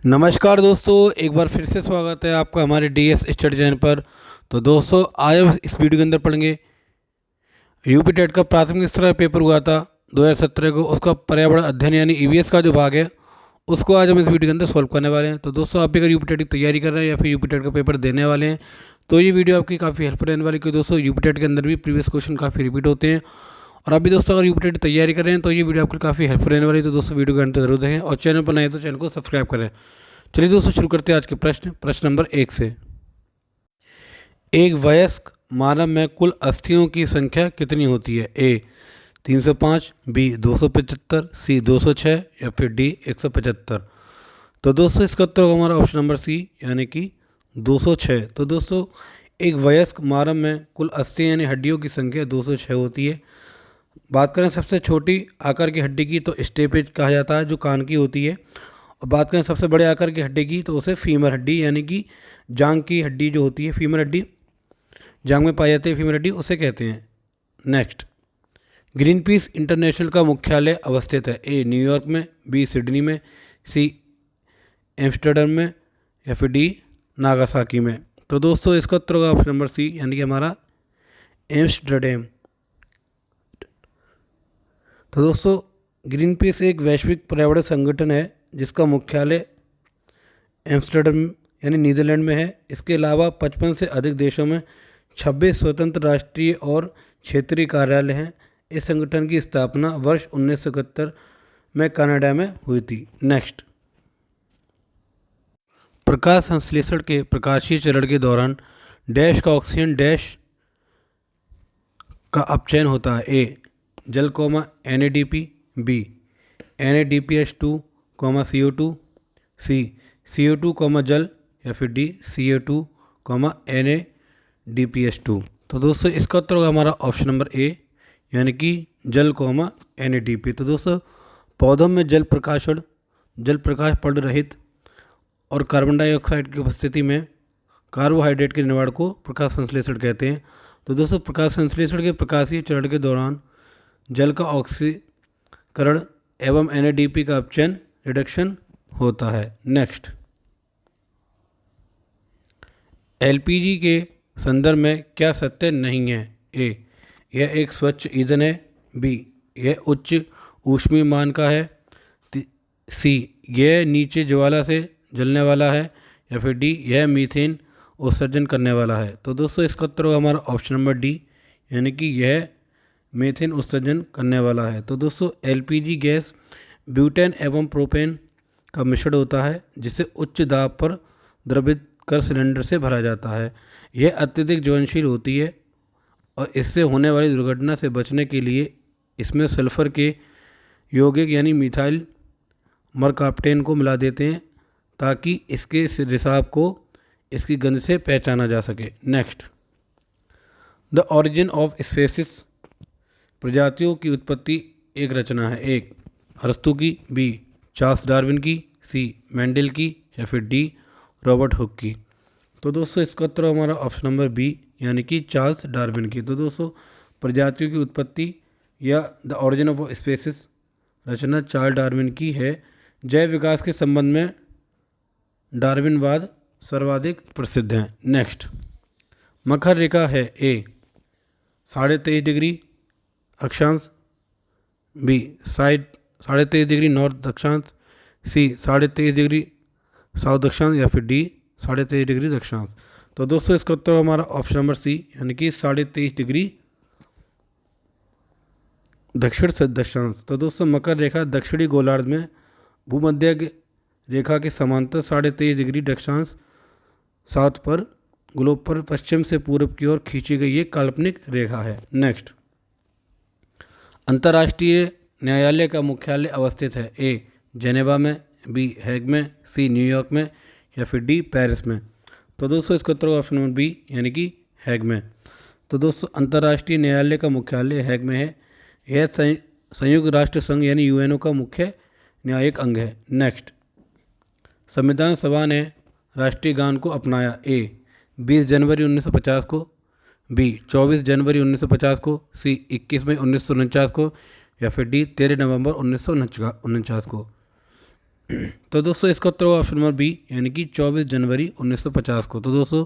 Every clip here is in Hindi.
नमस्कार दोस्तों, एक बार फिर से स्वागत है आपका हमारे डीएस स्टडी चैनल पर। तो दोस्तों, आज हम इस वीडियो के अंदर पढ़ेंगे यूपी टेट का प्राथमिक स्तर का पेपर हुआ था 2017 को, उसका पर्यावरण अध्ययन यानी ईवीएस का जो भाग है उसको आज हम इस वीडियो के अंदर सॉल्व करने वाले हैं। तो दोस्तों, आप भी अगर यूपी टेट की तैयारी कर रहे हैं या फिर यूपी टेट का पेपर देने वाले हैं तो ये वीडियो आपकी काफ़ी हेल्प रहने वाली, क्योंकि दोस्तों यूपी टेट के अंदर भी प्रीवियस क्वेश्चन काफ़ी रिपीट होते हैं। और अभी दोस्तों अगर यूपी टेट की तैयारी कर रहे हैं तो ये वीडियो आपकी काफ़ी हेल्प रहने वाली है। तो दोस्तों वीडियो के अंत तक जरूर देखें और चैनल पर नए तो चैनल को सब्सक्राइब करें। चलिए दोस्तों, शुरू करते हैं आज के प्रश्न नंबर 1 से। एक वयस्क मानव में कुल अस्थियों की संख्या कितनी होती है? ए 305, बी 275, सी 206 या फिर डी 175। तो दोस्तों इसका उत्तर होगा हमारा ऑप्शन नंबर सी यानी कि 206। तो दोस्तों एक वयस्क मानव में कुल अस्थियाँ यानी हड्डियों की संख्या 206 होती है। बात करें सबसे छोटी आकार की हड्डी की तो स्टेपेज कहा जाता है, जो कान की होती है। और बात करें सबसे बड़े आकार की हड्डी की तो उसे फीमर हड्डी यानी कि जांग की हड्डी जो होती है, फीमर हड्डी जांग में पाई जाती है, फीमर हड्डी उसे कहते हैं। नेक्स्ट, ग्रीन पीस इंटरनेशनल का मुख्यालय अवस्थित है? ए न्यूयॉर्क में, बी सिडनी में, सी एम्स्टर्डम में या फिर डी नागासाकी में। तो दोस्तों इसका उत्तर होगा ऑप्शन नंबर सी यानी कि हमारा एम्स्टर्डम। तो दोस्तों ग्रीन पीस एक वैश्विक पर्यावरण संगठन है जिसका मुख्यालय एम्स्टर्डम यानी नीदरलैंड में है। इसके अलावा 55 से अधिक देशों में 26 स्वतंत्र राष्ट्रीय और क्षेत्रीय कार्यालय हैं। इस संगठन की स्थापना वर्ष 1971 में कनाडा में हुई थी। नेक्स्ट, प्रकाश संश्लेषण के प्रकाशीय चरण के दौरान डैश का ऑक्सीजन डैश का अपचयन होता है? ए जल NADP, बी NADPH2, CO2, सी CO2, जल या फिर डी CO2, NADPH2। तो दोस्तों इसका उत्तर होगा हमारा ऑप्शन नंबर ए यानी कि जल NADP। तो दोस्तों पौधों में जल प्रकाश पड़ रहित और कार्बन डाइऑक्साइड की उपस्थिति में कार्बोहाइड्रेट के निर्माण को प्रकाश संश्लेषण कहते हैं। तो दोस्तों प्रकाश संश्लेषण के प्रकाशीय चरण के दौरान जल का ऑक्सीकरण एवं NADP का अपचयन रिडक्शन होता है। नेक्स्ट, LPG के संदर्भ में क्या सत्य नहीं है? ए यह एक स्वच्छ ईंधन है, बी यह उच्च ऊष्मीयमान का है, सी यह नीचे ज्वाला से जलने वाला है या फिर डी यह मीथेन उत्सर्जन करने वाला है। तो दोस्तों इसका उत्तर होगा हमारा ऑप्शन नंबर डी यानी कि यह मीथेन उत्सर्जन करने वाला है। तो दोस्तों LPG गैस ब्यूटेन एवं प्रोपेन का मिश्रण होता है जिसे उच्च दाब पर द्रवित कर सिलेंडर से भरा जाता है। यह अत्यधिक ज्वलनशील होती है और इससे होने वाली दुर्घटना से बचने के लिए इसमें सल्फर के यौगिक यानी मिथाइल मरकाप्टेन को मिला देते हैं ताकि इसके रिसाव को इसकी गंध से पहचाना जा सके। Next, the origin of species प्रजातियों की उत्पत्ति एक रचना है? एक अरस्तु की, बी चार्ल्स डार्विन की, सी मेंडल की या फिर डी रॉबर्ट हुक की। तो दोस्तों इसका उत्तर हमारा ऑप्शन नंबर बी यानी कि चार्ल्स डार्विन की। तो दोस्तों प्रजातियों की उत्पत्ति या द ऑरिजिन ऑफ स्पेसिस रचना चार्ल्स डार्विन की है। जैव विकास के संबंध में डार्विनवाद सर्वाधिक प्रसिद्ध है। नेक्स्ट, मकर रेखा है? ए 23.5 डिग्री अक्षांश, बी 23.5 डिग्री नॉर्थ अक्षांश, सी 23.5 डिग्री साउथ अक्षांश या फिर डी 23.5 डिग्री दक्षांश। तो दोस्तों इसका उत्तर हमारा ऑप्शन नंबर सी यानी कि 23.5 डिग्री दक्षिण दक्षांश। तो दोस्तों मकर रेखा दक्षिणी गोलार्ध में भूमध्य रेखा के समांतर 23.5 डिग्री दक्षांश साउथ पर ग्लोब पर पश्चिम से पूर्व की ओर खींची गई एक काल्पनिक रेखा है। नेक्स्ट, अंतर्राष्ट्रीय न्यायालय का मुख्यालय अवस्थित है? ए जेनेवा में, बी हैग में, सी न्यूयॉर्क में या फिर डी पेरिस में। तो दोस्तों इसका उत्तर ऑप्शन नंबर बी यानी कि हैग में। तो दोस्तों अंतर्राष्ट्रीय न्यायालय का मुख्यालय हैग में है। यह संयुक्त राष्ट्र संघ यानी UNO का मुख्य न्यायिक अंग है। नेक्स्ट, संविधान सभा ने राष्ट्रीय गान को अपनाया? ए 20 जनवरी 1950 को, बी 24 जनवरी 1950 को, सी 21 मई 1949 को या फिर डी 13 नवंबर 1949 को। तो दोस्तों इसका उत्तर होगा ऑप्शन नंबर बी, यानी कि 24 जनवरी 1950 को। तो दोस्तों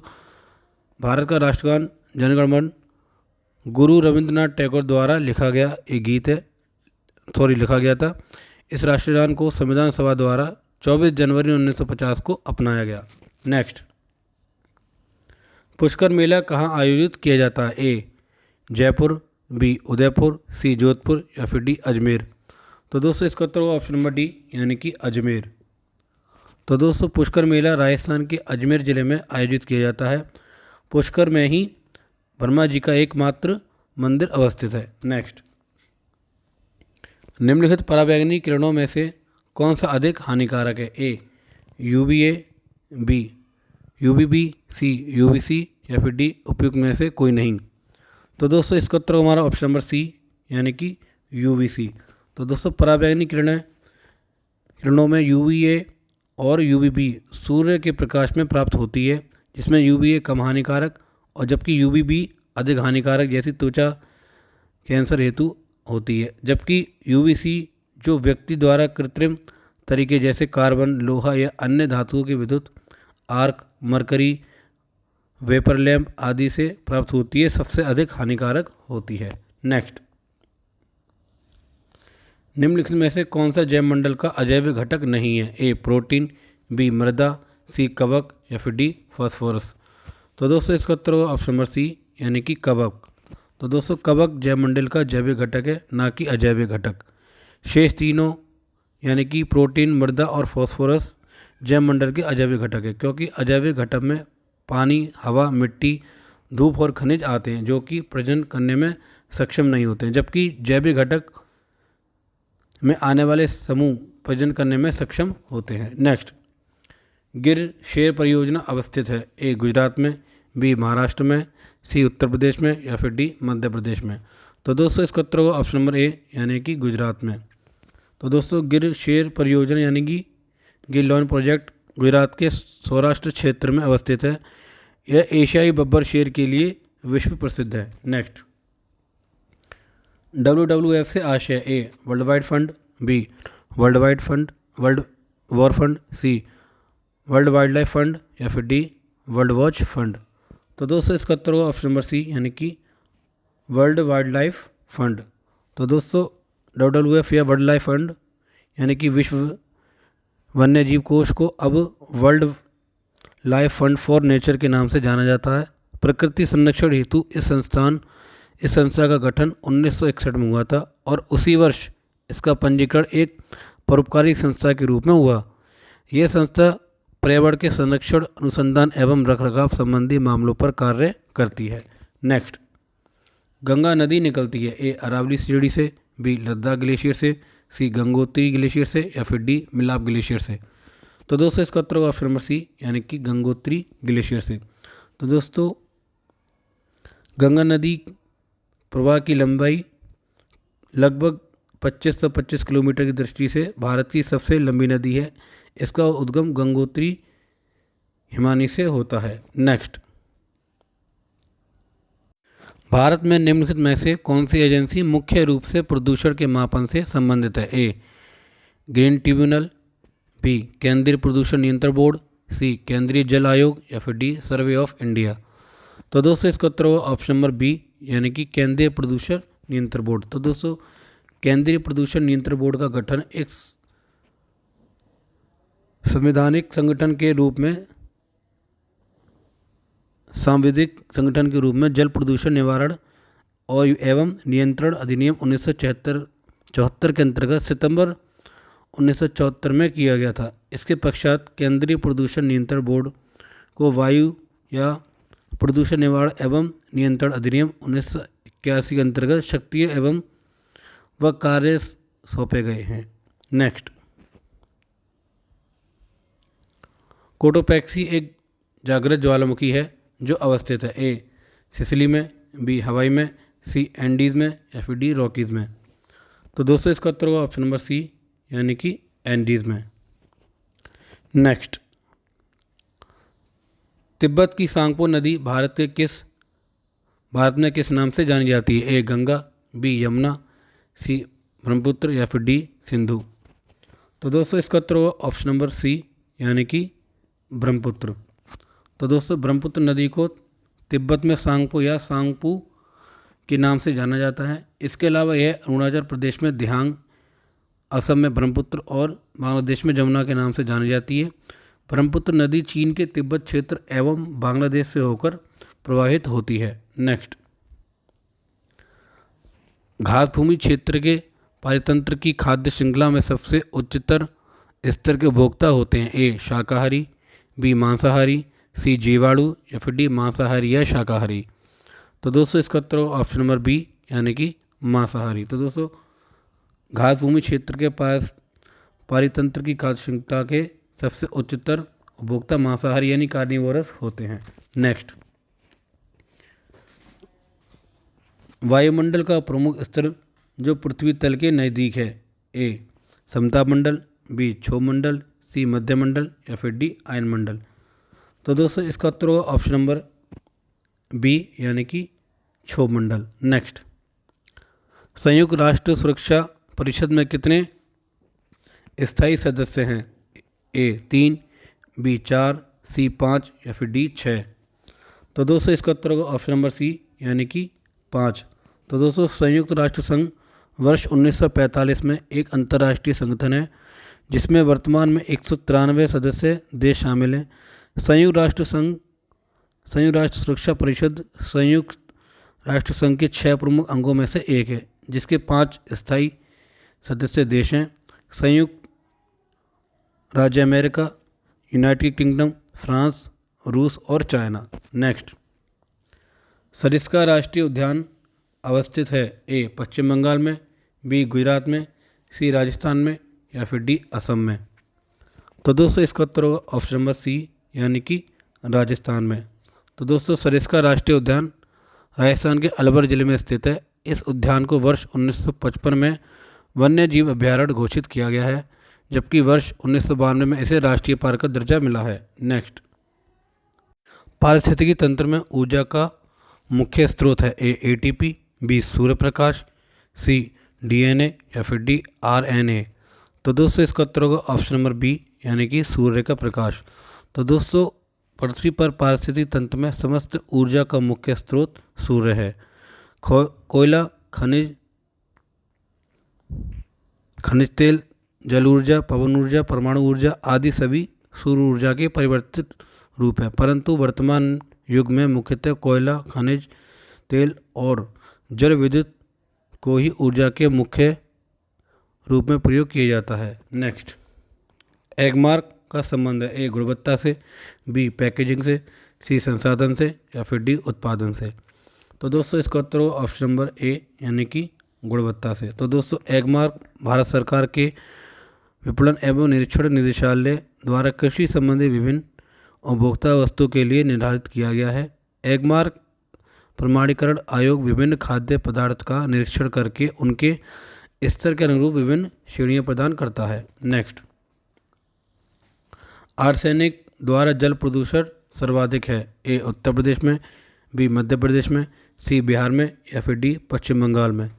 भारत का राष्ट्रगान जन गण मन गुरु रविंद्रनाथ टैगोर द्वारा लिखा गया एक गीत है, लिखा गया था। इस राष्ट्रगान को संविधान सभा द्वारा 24 जनवरी 1950 को अपनाया गया। नेक्स्ट, पुष्कर मेला कहाँ आयोजित किया जाता है? ए जयपुर, बी उदयपुर, सी जोधपुर या फिर डी अजमेर। तो दोस्तों इसका उत्तर होगा ऑप्शन नंबर डी, यानी कि अजमेर। तो दोस्तों पुष्कर मेला राजस्थान के अजमेर ज़िले में आयोजित किया जाता है। पुष्कर में ही ब्रह्मा जी का एकमात्र मंदिर अवस्थित है। नेक्स्ट, निम्नलिखित पराबैंगनी किरणों में से कौन सा अधिक हानिकारक है? ए यूवीए, बी यूवीबी, सी यूवीसी या फिर डी उपयुक्त में से कोई नहीं। तो दोस्तों इसका उत्तर हमारा ऑप्शन नंबर सी, यानी कि यूवीसी। तो दोस्तों पराबैंगनी किरणों में यूवीए और यूवीबी सूर्य के प्रकाश में प्राप्त होती है, जिसमें यूवीए कम हानिकारक और जबकि यूवीबी अधिक हानिकारक, जैसी त्वचा कैंसर हेतु होती है। जबकि यूवीसी जो व्यक्ति द्वारा कृत्रिम तरीके जैसे कार्बन, लोहा या अन्य धातुओं के विद्युत आर्क, मरकरी, वेपर लैंप आदि से प्राप्त होती है, सबसे अधिक हानिकारक होती है। नेक्स्ट, निम्नलिखित में से कौन सा जैव मंडल का अजैविक घटक नहीं है? ए प्रोटीन, बी मृदा, सी कवक या फिर डी फास्फोरस। तो दोस्तों इसका उत्तर होगा ऑप्शन नंबर सी, यानी कि कवक। तो दोस्तों कवक जैव मंडल का जैविक घटक है, ना कि अजैविक घटक। शेष तीनों यानी कि प्रोटीन, मृदा और फास्फोरस जैव मंडल के अजैविक घटक है, क्योंकि अजैविक घटक में पानी, हवा, मिट्टी, धूप और खनिज आते हैं जो कि प्रजनन करने में सक्षम नहीं होते हैं, जबकि जैविक घटक में आने वाले समूह प्रजनन करने में सक्षम होते हैं। नेक्स्ट, गिर शेर परियोजना अवस्थित है? ए गुजरात में, बी महाराष्ट्र में, सी उत्तर प्रदेश में या फिर डी मध्य प्रदेश में। तो दोस्तों इसका उत्तर होगा ऑप्शन नंबर ए, यानी कि गुजरात में। तो दोस्तों गिर शेर परियोजना यानी कि गिर लॉन प्रोजेक्ट गुजरात के सौराष्ट्र क्षेत्र में अवस्थित है। यह एशियाई बब्बर शेर के लिए विश्व प्रसिद्ध है। नेक्स्ट, WWF से आशय? A world wide fund, B world wide fund, world war fund, C world wildlife fund या फिर डी वर्ल्ड वॉच फंड। तो दोस्तों इसका उत्तर होगा ऑप्शन नंबर सी, यानी कि वर्ल्ड वाइल्ड लाइफ फंड। तो दोस्तों WWF या वर्ल्ड लाइफ फंड यानी कि विश्व वन्य जीव कोष को अब world life fund for nature के नाम से जाना जाता है। प्रकृति संरक्षण हेतु इस संस्था का गठन 1961 में हुआ था और उसी वर्ष इसका पंजीकरण एक परोपकारी संस्था के रूप में हुआ। यह संस्था पर्यावरण के संरक्षण, अनुसंधान एवं रखरखाव संबंधी मामलों पर कार्य करती है। नेक्स्ट, गंगा नदी निकलती है? ए अरावली सीढ़ी से, बी लद्दाख ग्लेशियर से, सी गंगोत्री ग्लेशियर से या फिर डी मिलाप ग्लेशियर से। तो दोस्तों इसका उत्तर होगा ऑप्शन नंबर सी, यानी कि गंगोत्री ग्लेशियर से। तो दोस्तों गंगा नदी प्रवाह की लंबाई लगभग 2525 किलोमीटर की दृष्टि से भारत की सबसे लंबी नदी है। इसका उद्गम गंगोत्री हिमानी से होता है। नेक्स्ट, भारत में निम्नलिखित में से कौन सी एजेंसी मुख्य रूप से प्रदूषण के मापन से संबंधित है? ए ग्रीन ट्रिब्यूनल, बी केंद्रीय प्रदूषण नियंत्रण बोर्ड, सी केंद्रीय जल आयोग या फिर डी सर्वे ऑफ इंडिया। तो दोस्तों इसका उत्तर होगा ऑप्शन नंबर बी, यानी कि केंद्रीय प्रदूषण नियंत्रण बोर्ड। तो दोस्तों केंद्रीय प्रदूषण नियंत्रण बोर्ड का गठन एक संवैधानिक संगठन के रूप में सांविधिक संगठन के रूप में जल प्रदूषण निवारण और एवं नियंत्रण अधिनियम 1974 के अंतर्गत सितंबर 1974 में किया गया था। इसके पश्चात केंद्रीय प्रदूषण नियंत्रण बोर्ड को वायु या प्रदूषण निवारण एवं नियंत्रण अधिनियम 1981 के अंतर्गत शक्ति एवं व कार्य सौंपे गए हैं। नेक्स्ट, कोटोपैक्सी एक जागृत ज्वालामुखी है जो अवस्थित है? ए सिसिली में, बी हवाई में, सी एंडीज़ में या फिर डी रॉकीज़ में। तो दोस्तों इसका उत्तर होगा ऑप्शन नंबर सी, यानी कि एंडीज़ में। नेक्स्ट, तिब्बत की सांगपो नदी भारत में किस नाम से जानी जाती है? ए गंगा, बी यमुना, सी ब्रह्मपुत्र या फिर डी सिंधु। तो दोस्तों इसका उत्तर होगा ऑप्शन नंबर सी यानी कि ब्रह्मपुत्र। तो दोस्तों ब्रह्मपुत्र नदी को तिब्बत में सांगपो या सांगपू के नाम से जाना जाता है। इसके अलावा यह अरुणाचल प्रदेश में दिहांग, असम में ब्रह्मपुत्र और बांग्लादेश में जमुना के नाम से जानी जाती है। ब्रह्मपुत्र नदी चीन के तिब्बत क्षेत्र एवं बांग्लादेश से होकर प्रवाहित होती है। नेक्स्ट, घास भूमि क्षेत्र के पारितंत्र की खाद्य श्रृंखला में सबसे उच्चतर स्तर के उपभोक्ता होते हैं। ए शाकाहारी, बी मांसाहारी, सी जीवाणु या फिर डी मांसाहारी या शाकाहारी। तो दोस्तों इसका उत्तर ऑप्शन नंबर बी यानी कि मांसाहारी। तो दोस्तों घास भूमि क्षेत्र के पास पारितंत्र की खाद्य श्रृंखला के सबसे उच्चतर उपभोक्ता मांसाहारी यानी कार्निवोरस होते हैं। नेक्स्ट, वायुमंडल का प्रमुख स्तर जो पृथ्वी तल के नज़दीक है। ए समताप मंडल, बी क्षोभ मंडल, सी मध्य मंडल या फिर डी आयन मंडल। तो दोस्तों इसका उत्तर होगा ऑप्शन नंबर बी यानी कि क्षोभ मंडल। नेक्स्ट, संयुक्त राष्ट्र सुरक्षा परिषद में कितने स्थायी सदस्य हैं। ए 3, बी 4, सी 5 या फिर डी 6। तो दोस्तों इसका उत्तर होगा ऑप्शन नंबर सी यानी कि 5। तो दोस्तों संयुक्त राष्ट्र संघ वर्ष 1945 में एक अंतर्राष्ट्रीय संगठन है जिसमें वर्तमान में 193 सदस्य देश शामिल हैं। संयुक्त राष्ट्र संघ, संयुक्त राष्ट्र सुरक्षा परिषद संयुक्त राष्ट्र संघ के 6 प्रमुख अंगों में से एक है जिसके 5 स्थायी सदस्य देश हैं। संयुक्त राज्य अमेरिका, यूनाइटेड किंगडम, फ्रांस, रूस और चाइना। नेक्स्ट, सरिस्का राष्ट्रीय उद्यान अवस्थित है। ए पश्चिम बंगाल में, बी गुजरात में, सी राजस्थान में या फिर डी असम में। तो दोस्तों इसका उत्तर होगा ऑप्शन नंबर सी यानी कि राजस्थान में। तो दोस्तों सरिस्का राष्ट्रीय उद्यान राजस्थान के अलवर जिले में स्थित है। इस उद्यान को वर्ष 1955 में वन्य जीव अभ्यारण्य घोषित किया गया है जबकि वर्ष 1992 में इसे राष्ट्रीय पार्क का दर्जा मिला है। नेक्स्ट, पारिस्थितिकी तंत्र में ऊर्जा का मुख्य स्रोत है। ए एटीपी, बी सूर्य प्रकाश, सी डीएनए या फिर डी आरएनए। तो दोस्तों इसका उत्तर होगा ऑप्शन नंबर बी यानी कि सूर्य का प्रकाश। तो दोस्तों पृथ्वी पर पारिस्थितिक तंत्र में समस्त ऊर्जा का मुख्य स्रोत सूर्य है। कोयला, खनिज तेल, जल ऊर्जा, पवन ऊर्जा, परमाणु ऊर्जा आदि सभी सूर्य ऊर्जा के परिवर्तित रूप है, परंतु वर्तमान युग में मुख्यतः कोयला, खनिज तेल और जल विद्युत को ही ऊर्जा के मुख्य रूप में प्रयोग किया जाता है। नेक्स्ट, एगमार्क का संबंध है। ए गुणवत्ता से, बी पैकेजिंग से, सी संसाधन से या फिर डी उत्पादन से। तो दोस्तों इसका उत्तर होगा ऑप्शन नंबर ए यानी कि गुणवत्ता से। तो दोस्तों एगमार्क भारत सरकार के विपणन एवं निरीक्षण निदेशालय द्वारा कृषि संबंधी विभिन्न उपभोक्ता वस्तु के लिए निर्धारित किया गया है। एगमार्क प्रमाणीकरण आयोग विभिन्न खाद्य पदार्थ का निरीक्षण करके उनके स्तर के अनुरूप विभिन्न श्रेणियां प्रदान करता है। नेक्स्ट, आर्सेनिक द्वारा जल प्रदूषण सर्वाधिक है। ए उत्तर प्रदेश में, बी मध्य प्रदेश में, सी बिहार में या फिर डी पश्चिम बंगाल में।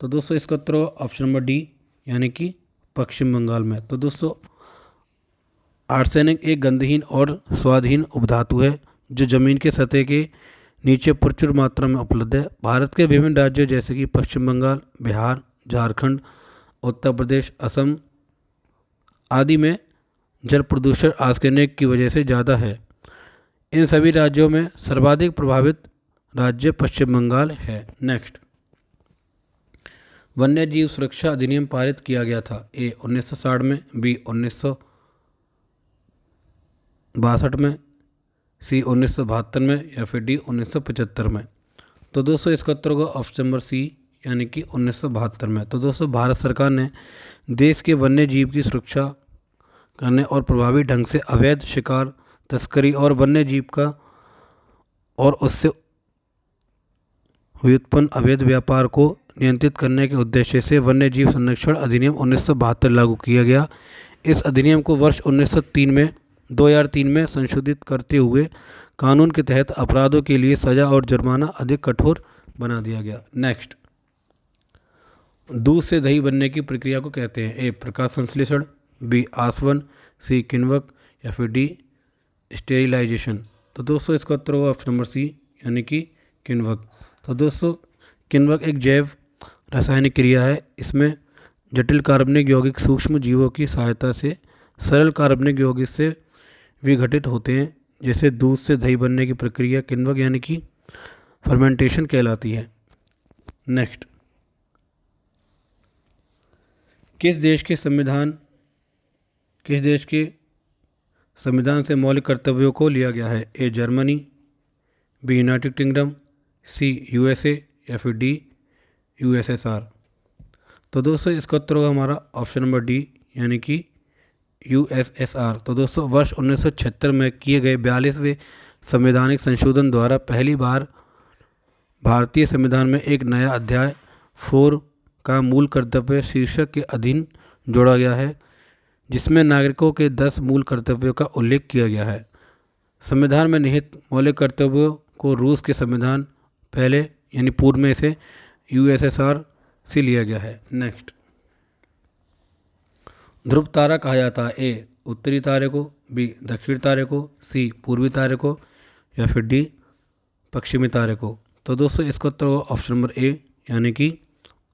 तो दोस्तों इसका उत्तर होगा ऑप्शन नंबर डी यानी कि पश्चिम बंगाल में। तो दोस्तों आर्सेनिक एक गंधहीन और स्वादहीन उपधातु है जो जमीन के सतह के नीचे प्रचुर मात्रा में उपलब्ध है। भारत के विभिन्न राज्यों जैसे कि पश्चिम बंगाल, बिहार, झारखंड, उत्तर प्रदेश, असम आदि में जल प्रदूषण आर्सेनिक की वजह से ज़्यादा है। इन सभी राज्यों में सर्वाधिक प्रभावित राज्य पश्चिम बंगाल है। नेक्स्ट, वन्य जीव सुरक्षा अधिनियम पारित किया गया था। ए 1960 में, बी 1962 में, सी 1972 में या फिर डी 1975 में। तो दोस्तों इसका उत्तर होगा ऑप्शन नंबर सी यानी कि 1972 में। तो दोस्तों भारत सरकार ने देश के वन्य जीव की सुरक्षा करने और प्रभावी ढंग से अवैध शिकार, तस्करी और वन्य जीव का और उससे व्युत्पन्न अवैध व्यापार को नियंत्रित करने के उद्देश्य से वन्य जीव संरक्षण अधिनियम 1972 लागू किया गया। इस अधिनियम को वर्ष 2003 में संशोधित करते हुए कानून के तहत अपराधों के लिए सजा और जुर्माना अधिक कठोर बना दिया गया। नेक्स्ट, दूध से दही बनने की प्रक्रिया को कहते हैं। ए प्रकाश संश्लेषण, बी आसवन, सी किण्वक या फिर डी स्टेरिलाइजेशन। तो दोस्तों इसका उत्तर होगा ऑप्शन नंबर सी यानी कि किण्वक। तो दोस्तों किण्वक एक जैव रासायनिक क्रिया है। इसमें जटिल कार्बनिक यौगिक सूक्ष्म जीवों की सहायता से सरल कार्बनिक यौगिक से विघटित होते हैं। जैसे दूध से दही बनने की प्रक्रिया किण्वक यानी कि फर्मेंटेशन कहलाती है। नेक्स्ट, किस देश के संविधान से मौलिक कर्तव्यों को लिया गया है? A Germany, B United Kingdom, C USA या फिर डी यूएसएसआर। तो दोस्तों इसका उत्तर होगा हमारा ऑप्शन नंबर डी यानी कि यूएसएसआर। तो दोस्तों वर्ष 1976 में किए गए 42वें संवैधानिक संशोधन द्वारा पहली बार भारतीय संविधान में एक नया अध्याय 4 का मूल कर्तव्य शीर्षक के अधीन जोड़ा गया है, जिसमें नागरिकों के 10 मूल कर्तव्यों का उल्लेख किया गया है। संविधान में निहित मौलिक कर्तव्यों को रूस के संविधान पहले यानी पूर्व में से यूएसएसआर से लिया गया है। नेक्स्ट, ध्रुव तारा कहा जाता है? ए उत्तरी तारे को, बी दक्षिणी तारे को, सी पूर्वी तारे को या फिर डी पश्चिमी तारे को। तो दोस्तों इसका उत्तर होगा ऑप्शन नंबर ए यानी कि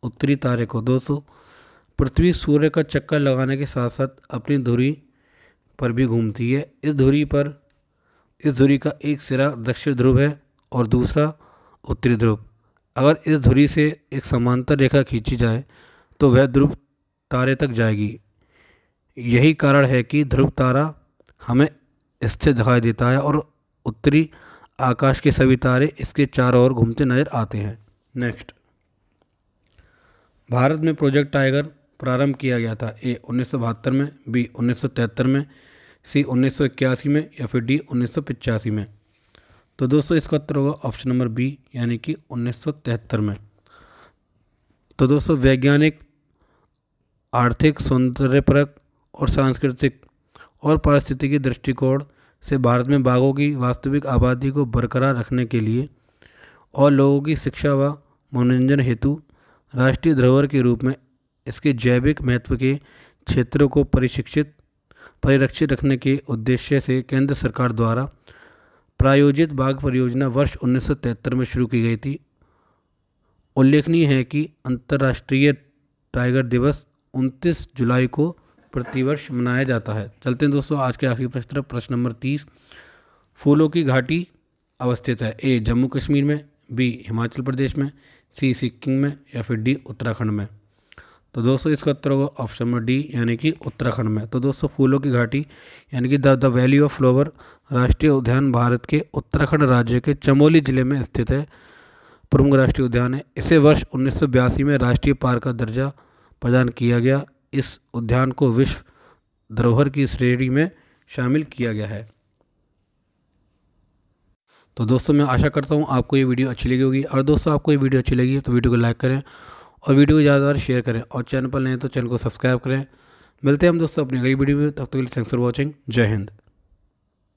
उत्तरी तारे को। दोस्तों पृथ्वी सूर्य का चक्कर लगाने के साथ साथ अपनी धुरी पर भी घूमती है। इस धुरी का एक सिरा दक्षिण ध्रुव है और दूसरा उत्तरी ध्रुव। अगर इस धुरी से एक समांतर रेखा खींची जाए तो वह ध्रुव तारे तक जाएगी। यही कारण है कि ध्रुव तारा हमें स्थिर दिखाई देता है और उत्तरी आकाश के सभी तारे इसके चारों ओर घूमते नजर आते हैं। नेक्स्ट, भारत में प्रोजेक्ट टाइगर प्रारंभ किया गया था? ए 1972 में, बी 1973 में, सी 1981 में या फिर डी 1985 में। तो दोस्तों इसका उत्तर होगा ऑप्शन नंबर बी यानी कि 1973 में। तो दोस्तों वैज्ञानिक, आर्थिक, सौंदर्यपरक और सांस्कृतिक और पारिस्थितिकी दृष्टिकोण से भारत में बाघों की वास्तविक आबादी को बरकरार रखने के लिए और लोगों की शिक्षा व मनोरंजन हेतु राष्ट्रीय धरोहर के रूप में इसके जैविक महत्व के क्षेत्रों को परिरक्षित रखने के उद्देश्य से केंद्र सरकार द्वारा प्रायोजित बाघ परियोजना वर्ष 1973 में शुरू की गई थी। उल्लेखनीय है कि अंतर्राष्ट्रीय टाइगर दिवस 29 जुलाई को प्रतिवर्ष मनाया जाता है। चलते हैं दोस्तों आज के आखिरी प्रश्न, प्रश्न नंबर 30। फूलों की घाटी अवस्थित है? ए जम्मू कश्मीर में, बी हिमाचल प्रदेश में, सी सिक्किम में या फिर डी उत्तराखंड में। तो दोस्तों इसका उत्तर होगा ऑप्शन नंबर डी यानी कि उत्तराखंड में। तो दोस्तों फूलों की घाटी यानी कि द वैली ऑफ फ्लावर राष्ट्रीय उद्यान भारत के उत्तराखंड राज्य के चमोली जिले में स्थित है। प्रमुख राष्ट्रीय उद्यान है। इसे वर्ष 1982 में राष्ट्रीय पार्क का दर्जा प्रदान किया गया। इस उद्यान को विश्व धरोहर की श्रेणी में शामिल किया गया है। तो दोस्तों मैं आशा करता हूँ आपको ये वीडियो अच्छी लगी होगी, और दोस्तों आपको ये वीडियो अच्छी लगी तो वीडियो को लाइक करें और वीडियो को ज़्यादा शेयर करें, और चैनल पर नए तो चैनल को सब्सक्राइब करें। मिलते हैं हम दोस्तों अपनी अगली वीडियो में, तब तक के लिए थैंक्स फॉर वॉचिंग। जय हिंद।